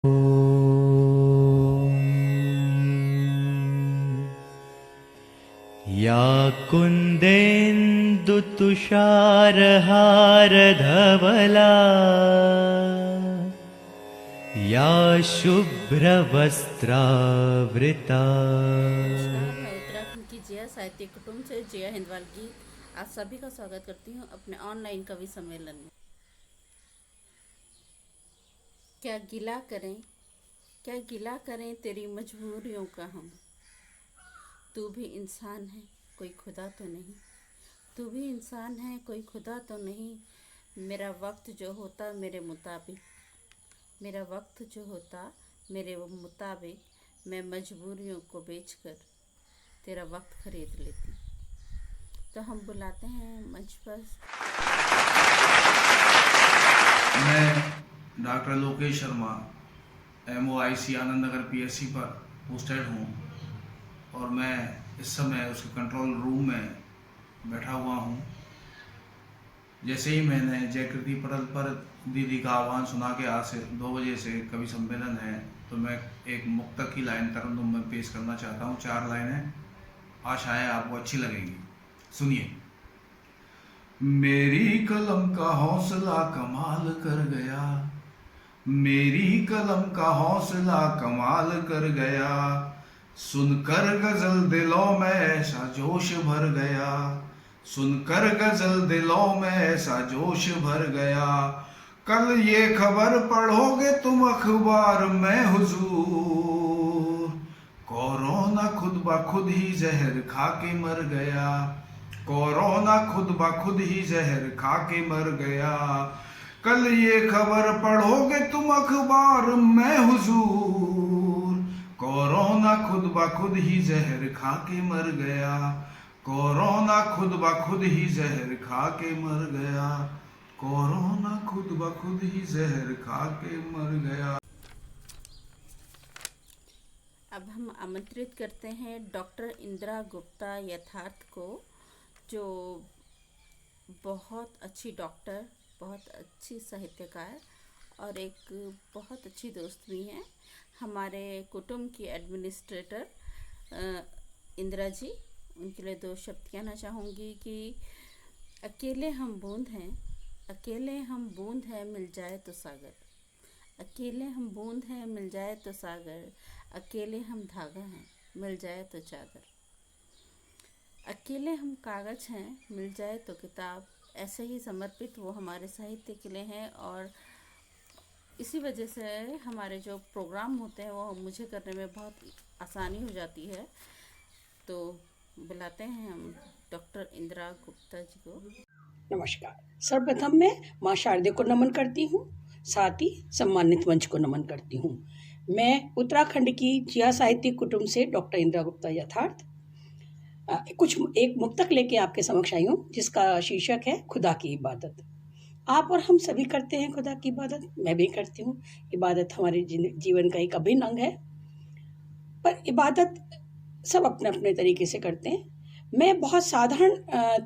या कुन्देन्दुतुषारहारधवला या शुभ्रवस्त्रावृता। मैं उत्तराखंड की जिया साहित्य कुटुंब से जिया हिंदवाल की आप सभी का स्वागत करती हूँ अपने ऑनलाइन कवि सम्मेलन में। क्या गिला करें तेरी मजबूरियों का हम। तू भी इंसान है कोई खुदा तो नहीं, तू भी इंसान है कोई खुदा तो नहीं। मेरा वक्त जो होता मेरे मुताबिक मैं मजबूरियों को बेचकर तेरा वक्त खरीद लेती। तो हम बुलाते हैं मंच पर मैं doctor Lokesh Sharma MOIC Anand Nagar PSC पर पोस्टेड हूँ और मैं इस समय उसके कंट्रोल रूम में बैठा हुआ हूँ। जैसे ही मैंने जयकृति पटल पर दीदी का आह्वान सुना कि आज से 2 बजे से कवि सम्मेलन है, तो मैं एक मुक्तक की लाइन तरन्नुम में पेश करना चाहता हूँ। 4 लाइनें, आशा है आपको अच्छी लगेंगी। सुनिए। मेरी कलम का हौसला कमाल कर गया, मेरी कलम का हौसला कमाल कर गया। सुनकर गजल दिलों में ऐसा जोश भर गया, सुनकर गजल दिलों में ऐसा जोश भर गया। कल ये खबर पढ़ोगे तुम अखबार में हुजूर, कोरोना खुद ब खुद ही जहर खा के मर गया, कोरोना खुद ब खुद ही जहर खा के मर गया। कल ये खबर पढ़ोगे तुम अखबार में हुजूर, कोरोना खुद ब खुद ही जहर खा के मर गया, कोरोना खुद ब खुद ही जहर खा के मर गया, कोरोना खुद ब खुद ही जहर खा के मर गया। अब हम आमंत्रित करते हैं डॉक्टर इंदिरा गुप्ता यथार्थ को, जो बहुत अच्छी डॉक्टर, बहुत अच्छी साहित्यकार और एक बहुत अच्छी दोस्त भी हैं। हमारे कुटुंब की एडमिनिस्ट्रेटर इंदिरा जी, उनके लिए 2 शब्द कहना चाहूँगी कि अकेले हम बूंद हैं, अकेले हम बूंद हैं मिल जाए तो सागर, अकेले हम बूंद हैं मिल जाए तो सागर, अकेले हम धागा हैं मिल जाए तो चादर, अकेले हम कागज़ हैं मिल जाए तो किताब। ऐसे ही समर्पित वो हमारे साहित्य के लिए हैं और इसी वजह से हमारे जो प्रोग्राम होते हैं वो मुझे करने में बहुत आसानी हो जाती है। तो बुलाते हैं हम डॉक्टर इंदिरा गुप्ता जी को। नमस्कार। सर्वप्रथम मैं माँ शारदे को नमन करती हूँ, साथ ही सम्मानित मंच को नमन करती हूँ। मैं उत्तराखंड की जिया साहित्य कुटुंब से डॉक्टर इंदिरा गुप्ता यथार्थ एक मुक्तक लेके आपके समक्ष आई हूँ, जिसका शीर्षक है खुदा की इबादत। आप और हम सभी करते हैं खुदा की इबादत, मैं भी करती हूँ। इबादत हमारे जीवन का एक अभिन्न अंग है, पर इबादत सब अपने अपने तरीके से करते हैं। मैं बहुत साधारण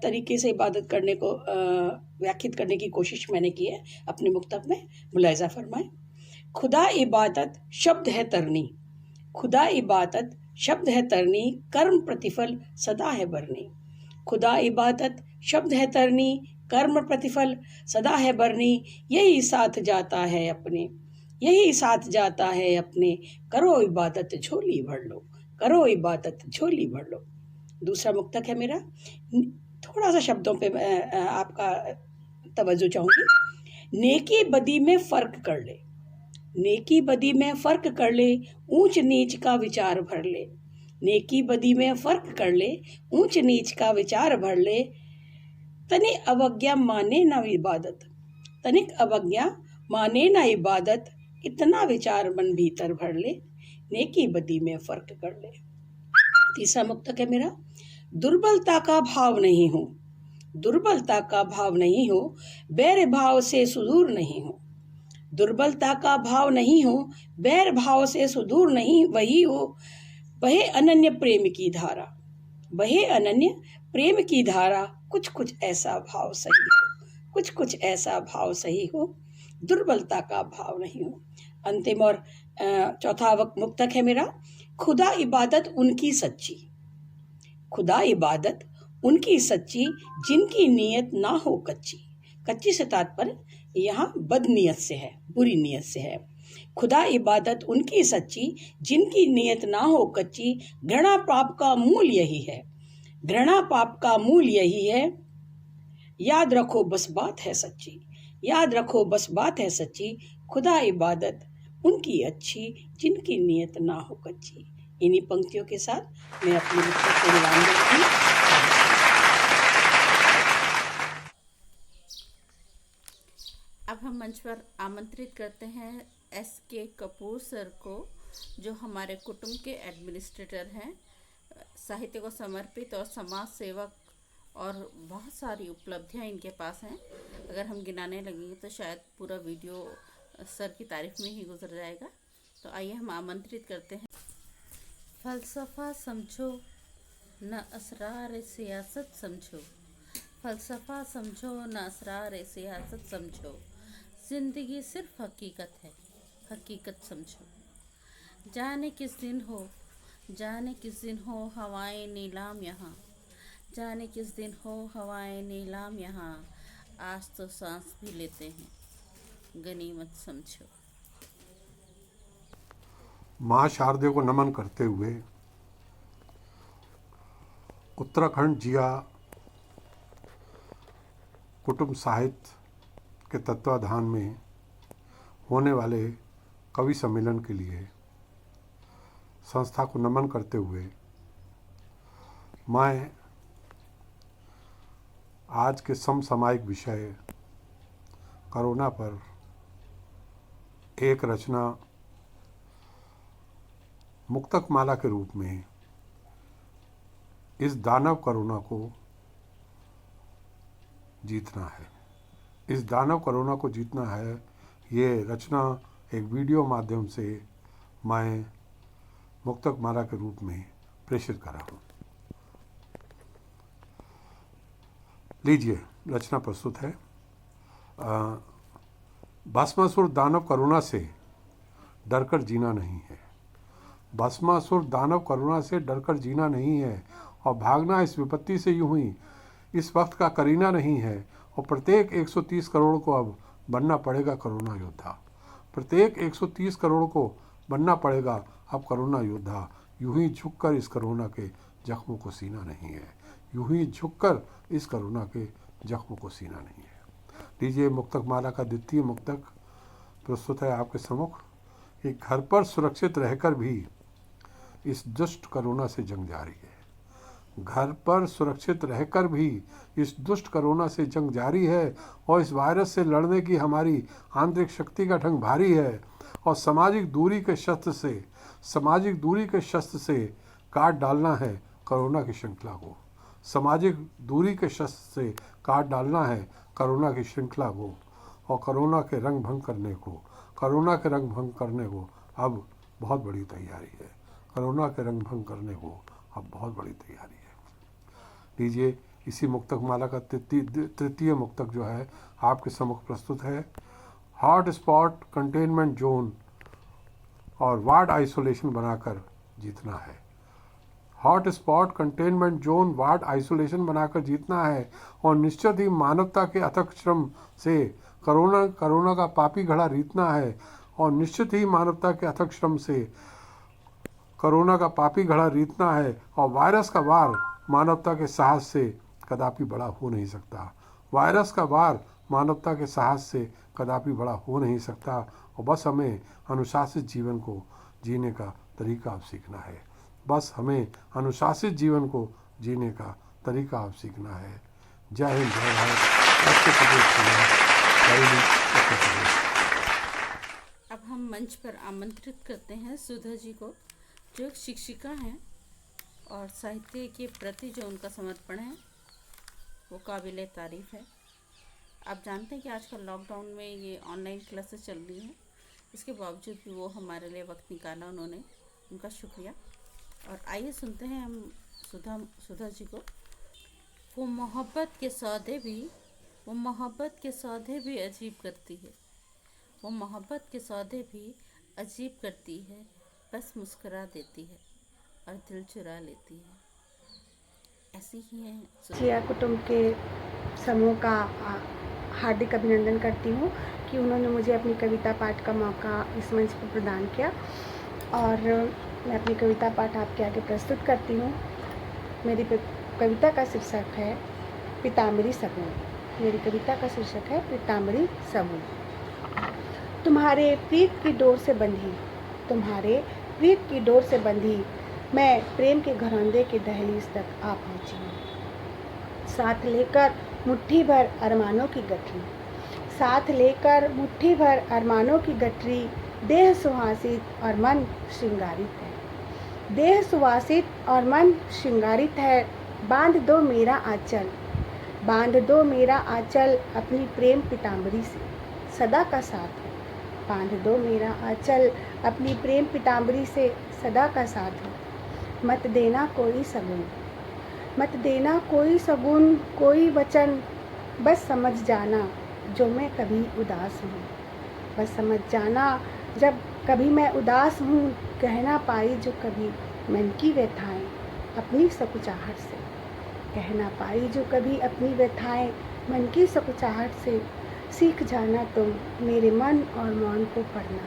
तरीके से इबादत करने को व्याख्यात करने की कोशिश मैंने की है अपने मुक्तक में। मुलाहिज़ा फरमाएं। खुदा इबादत शब्द है तरनी, खुदा इबादत शब्द है तरनी, कर्म प्रतिफल सदा है बरनी। खुदा इबादत शब्द है तरनी, कर्म प्रतिफल सदा है बरनी। यही साथ जाता है अपने, यही साथ जाता है अपने, करो इबादत झोली भर लो, करो इबादत झोली भर लो। दूसरा मुक्तक है मेरा, थोड़ा सा शब्दों पे आपका तवज्जो चाहूँगी। नेकी बदी में फ़र्क कर ले, नेकी बदी में फ़र्क कर ले, ऊंच नीच का विचार भर ले। नेकी बदी में फ़र्क कर ले, ऊंच नीच का विचार भर ले। तनिक अवज्ञा माने ना इबादत, तनिक अवज्ञा माने ना इबादत, इतना विचार मन भीतर भर ले, नेकी बदी में फ़र्क कर ले। तीसरा मुक्तक है मेरा, दुर्बलता का भाव नहीं हो, दुर्बलता का भाव नहीं हो, बैर भाव से सुदूर नहीं हो। दुर्बलता का भाव नहीं हो, बैर भाव से सुदूर नहीं, वही हो बहे अनन्य प्रेम की धारा, बहे अनन्य प्रेम की धारा। कुछ कुछ ऐसा भाव सही हो, कुछ कुछ ऐसा भाव सही हो, दुर्बलता का भाव नहीं हो। अंतिम और चौथा मुक्तक है मेरा, खुदा इबादत उनकी सच्ची। खुदा इबादत उनकी सच्ची, जिनकी नीयत ना हो कच्ची। कच्ची से तात्पर्य यहाँ बद नीयत से है, बुरी नीयत से है। खुदा इबादत उनकी सच्ची, जिनकी नीयत ना हो कच्ची। घृणा पाप का मूल यही है, घृणा पाप का मूल यही है। याद रखो बस बात है सच्ची, याद रखो बस बात है सच्ची। खुदा इबादत उनकी अच्छी, जिनकी नीयत ना हो कच्ची। इन्हीं पंक्तियों के साथ मैं अपनी पुस्तक को विराम देती हूँ। अब हम मंच पर आमंत्रित करते हैं SK कपूर सर को, जो हमारे कुटुंब के एडमिनिस्ट्रेटर हैं, साहित्य को समर्पित और समाज सेवक, और बहुत सारी उपलब्धियां इनके पास हैं। अगर हम गिनाने लगेंगे तो शायद पूरा वीडियो सर की तारीफ में ही गुजर जाएगा। तो आइए हम आमंत्रित करते हैं। फ़लसफ़ा समझो न असरार सियासत समझो, फ़लसफ़ा समझो न असरार सियासत समझो। ज़िंदगी सिर्फ हकीकत है, हकीकत समझो। जाने किस दिन हो, जाने किस दिन हो हवाएं नीलाम यहाँ, जाने किस दिन हो हवाएं नीलाम यहाँ। आज तो सांस भी लेते हैं, गनीमत समझो। माँ शारदे को नमन करते हुए उत्तराखंड जिया कुटुंब साहित्य के तत्वाधान में होने वाले कवि सम्मेलन के लिए संस्था को नमन करते हुए मैं आज के समसामयिक विषय कोरोना पर एक रचना मुक्तक माला के रूप में इस दानव कोरोना को जीतना है, इस दानव कोरोना को जीतना है, ये रचना एक वीडियो माध्यम से मैं मुक्तक माला के रूप में प्रेषित कर रहा हूँ। लीजिए, रचना प्रस्तुत है। भस्मासुर दानव कोरोना से डरकर जीना नहीं है, भस्मासुर दानव कोरोना से डरकर जीना नहीं है, और भागना इस विपत्ति से यूं ही इस वक्त का करीना नहीं है। और प्रत्येक 130 करोड़ को अब बनना पड़ेगा कोरोना योद्धा, प्रत्येक 130 करोड़ को बनना पड़ेगा अब कोरोना योद्धा। यूं ही झुककर इस कोरोना के जख्मों को सीना नहीं है, यूं ही झुककर इस कोरोना के जख्मों को सीना नहीं है। लीजिए, मुक्तक माला का द्वितीय मुक्तक प्रस्तुत है आपके सम्मुख। कि घर पर सुरक्षित रहकर भी इस दुष्ट कोरोना से जंग जारी है, घर पर सुरक्षित रहकर भी इस दुष्ट कोरोना से जंग जारी है, और इस वायरस से लड़ने की हमारी आंतरिक शक्ति का ढंग भारी है। और सामाजिक दूरी के शस्त्र से, सामाजिक दूरी के शस्त्र से काट डालना है कोरोना की श्रृंखला को, सामाजिक दूरी के शस्त्र से काट डालना है कोरोना की श्रृंखला को, और कोरोना के रंग भंग करने को, कोरोना के रंग भंग करने को अब बहुत बड़ी तैयारी है, कोरोना के रंग भंग करने को अब बहुत बड़ी तैयारी है। लीजिए, इसी मुक्तक माला का तृतीय मुक्तक जो है आपके सम्मुख प्रस्तुत है। हॉट स्पॉट कंटेनमेंट जोन और वार्ड आइसोलेशन बनाकर जीतना है, hot spot containment zone ward isolation बनाकर जीतना है, और निश्चित ही मानवता के अथक श्रम से कोरोना का पापी घड़ा रीतना है, और निश्चित ही मानवता के अथक श्रम से कोरोना का पापी घड़ा रीतना है। और वायरस का वार मानवता के साहस से कदापि बड़ा हो नहीं सकता, वायरस का वार मानवता के साहस से कदापि बड़ा हो नहीं सकता। और बस हमें अनुशासित जीवन को जीने का तरीका अब सीखना है, बस हमें अनुशासित जीवन को जीने का तरीका अब सीखना है। जय हिंद, जय भारत। अब हम मंच पर आमंत्रित करते हैं सुधा जी को, जो एक शिक्षिका हैं, और साहित्य के प्रति जो उनका समर्पण है वो काबिल तारीफ़ है। आप जानते हैं कि आजकल लॉकडाउन में ये ऑनलाइन क्लासेस चल रही हैं, इसके बावजूद भी वो हमारे लिए वक्त निकाला उन्होंने, उनका शुक्रिया। और आइए सुनते हैं हम सुधा जी को। वो मोहब्बत के सौदे भी, वो मोहब्बत के सौदे भी अजीब करती है, वो मोहब्बत के सौदे भी अजीब करती है, बस मुस्कुरा देती है और दिल चुरा लेती है। ऐसी ही है जिया कुटुंब के समूह का हार्दिक अभिनंदन करती हूँ कि उन्होंने मुझे अपनी कविता पाठ का मौका इस मंच पर प्रदान किया और मैं अपनी कविता पाठ आपके आगे प्रस्तुत करती हूँ। मेरी कविता का शीर्षक है पीताम्बरी सगुन। मेरी कविता का शीर्षक है पीताम्बरी सगुन। तुम्हारे प्रीत की डोर से बंधी, तुम्हारे प्रीत की डोर से बंधी, मैं प्रेम के घरौंदे के दहलीज तक आ पहुँची हूँ। साथ लेकर मुट्ठी भर अरमानों की गठरी, साथ लेकर मुट्ठी भर अरमानों की गठरी, देह सुहासित और मन श्रृंगारित है, देह सुवासित और मन श्रृंगारित है। बांध दो मेरा आंचल, बांध दो मेरा आंचल अपनी प्रेम पीताम्बरी से सदा का साथ हो। बांध दो मेरा आंचल अपनी प्रेम पीताम्बरी से सदा का साथ हो। मत देना कोई सगुन, मत देना कोई सगुन, कोई वचन, बस समझ जाना जो मैं कभी उदास हूँ। बस समझ जाना जब कभी मैं उदास हूँ, कहना पाई जो कभी मन की व्यथाएं अपनी सकुचाहट से, कहना पाई जो कभी अपनी व्यथाएं मन की सकुचाहट से। सीख जाना तुम मेरे मन और मौन को पढ़ना,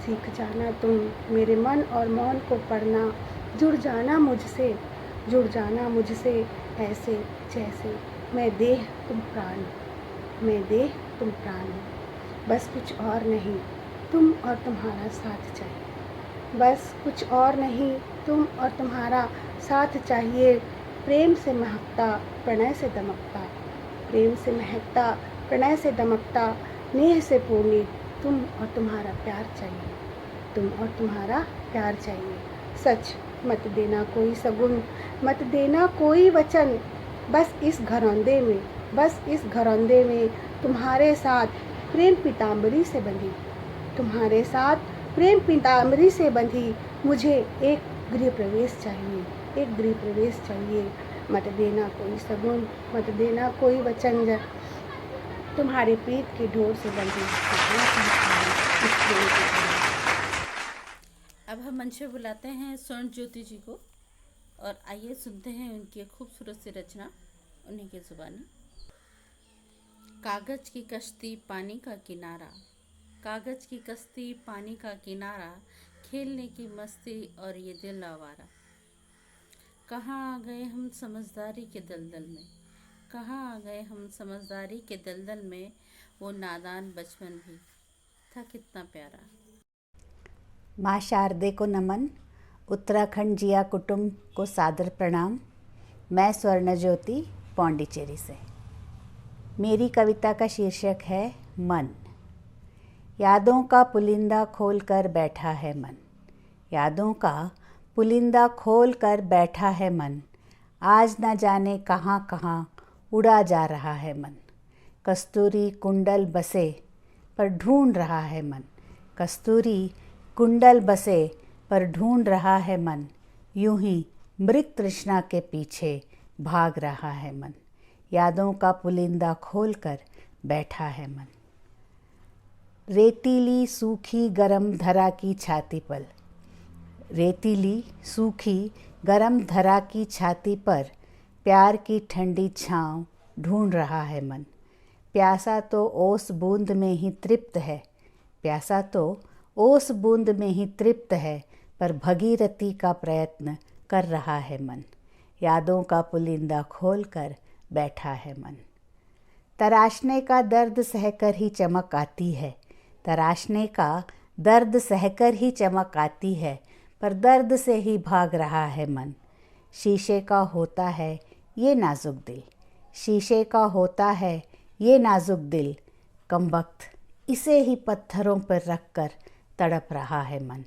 सीख जाना तुम मेरे मन और मौन को पढ़ना। जुड़ जाना मुझसे, जुड़ जाना मुझसे ऐसे जैसे मैं देह तुम प्राण, मैं देह तुम प्राण हो। बस कुछ और नहीं, तुम और तुम्हारा साथ चाहिए, बस कुछ और नहीं, तुम और तुम्हारा साथ चाहिए। प्रेम से महकता प्रणय से दमकता, प्रेम से महकता प्रणय से दमकता, नेह से पूर्णित तुम और तुम्हारा प्यार चाहिए, तुम और तुम्हारा प्यार चाहिए। सच मत देना कोई सगुन, मत देना कोई वचन, बस इस घरौंदे में, बस इस घरौंदे में तुम्हारे साथ प्रेम पीताम्बरी से बंधी, तुम्हारे साथ प्रेम पीताम्बरी से बंधी। मुझे एक गृह प्रवेश चाहिए, एक गृह प्रवेश चाहिए। मत देना कोई सगुन, मत देना कोई वचन, तुम्हारे प्रीत की डोर से बंधी इस प्रेम की डोर। अब हम मंच पे बुलाते हैं स्वर्ण ज्योति जी को और आइए सुनते हैं उनकी एक खूबसूरत सी रचना उन्हीं की जुबानी। कागज की कश्ती पानी का किनारा, कागज की कश्ती पानी का किनारा, खेलने की मस्ती और ये दिल आवारा। कहाँ आ गए हम समझदारी के दलदल में, कहाँ आ गए हम समझदारी के दलदल में, वो नादान बचपन भी था कितना प्यारा। माँ शारदे को नमन, उत्तराखंड जिया कुटुंब को सादर प्रणाम। मैं स्वर्ण ज्योति पौंडीचेरी से। मेरी कविता का शीर्षक है मन। यादों का पुलिंदा खोल कर बैठा है मन, यादों का पुलिंदा खोल कर बैठा है मन, आज न जाने कहाँ कहाँ उड़ा जा रहा है मन। कस्तूरी कुंडल बसे पर ढूंढ रहा है मन, कस्तूरी कुंडल बसे पर ढूंढ रहा है मन, यूं ही मृग तृष्णा के पीछे भाग रहा है मन। यादों का पुलिंदा खोलकर बैठा है मन। रेतीली सूखी गरम धरा की छाती पर, रेतीली सूखी गरम धरा की छाती पर प्यार की ठंडी छाँव ढूंढ रहा है मन। प्यासा तो ओस बूंद में ही तृप्त है, प्यासा तो ओस बूंद में ही तृप्त है, पर भगीरथी का प्रयत्न कर रहा है मन। यादों का पुलिंदा खोलकर बैठा है मन। तराशने का दर्द सहकर ही चमक आती है, तराशने का दर्द सहकर ही चमक आती है, पर दर्द से ही भाग रहा है मन। शीशे का होता है ये नाजुक दिल, शीशे का होता है ये नाजुक दिल, कमबख्त इसे ही पत्थरों पर रखकर तड़प रहा है मन।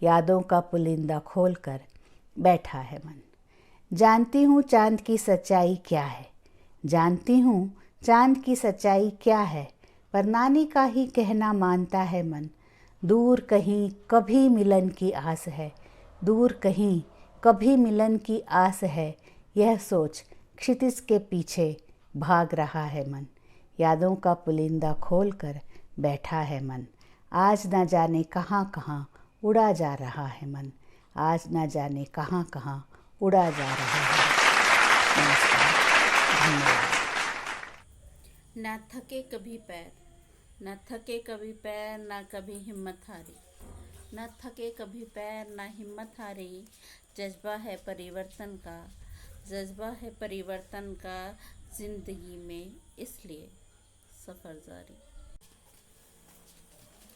यादों का पुलिंदा खोलकर बैठा है मन। जानती हूँ चांद की सच्चाई क्या है, जानती हूँ चांद की सच्चाई क्या है, पर नानी का ही कहना मानता है मन। दूर कहीं कभी मिलन की आस है, दूर कहीं कभी मिलन की आस है, यह सोच क्षितिज के पीछे भाग रहा है मन। यादों का पुलिंदा खोलकर बैठा है मन। आज न जाने कहाँ कहाँ उड़ा जा रहा है मन, आज न जाने कहाँ कहाँ उड़ा जा रहा है। नमस्कार, धन्यवाद। ना थके कभी पैर, ना थके कभी पैर, ना कभी हिम्मत हारी, ना थके कभी पैर, ना हिम्मत हारी। जज्बा है परिवर्तन का, जज्बा है परिवर्तन का जिंदगी में, इसलिए सफ़र जारी।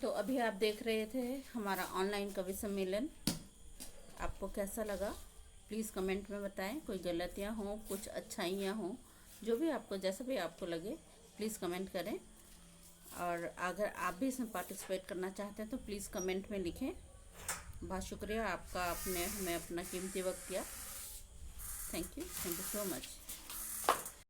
तो अभी आप देख रहे थे हमारा ऑनलाइन कवि सम्मेलन। आपको कैसा लगा प्लीज़ कमेंट में बताएं। कोई गलतियां हों, कुछ अच्छाइयां हों, जो भी आपको, जैसा भी आपको लगे प्लीज़ कमेंट करें। और अगर आप भी इसमें पार्टिसिपेट करना चाहते हैं तो प्लीज़ कमेंट में लिखें। बहुत शुक्रिया आपका, आपने हमें अपना कीमती वक्त दिया। Thank you so much.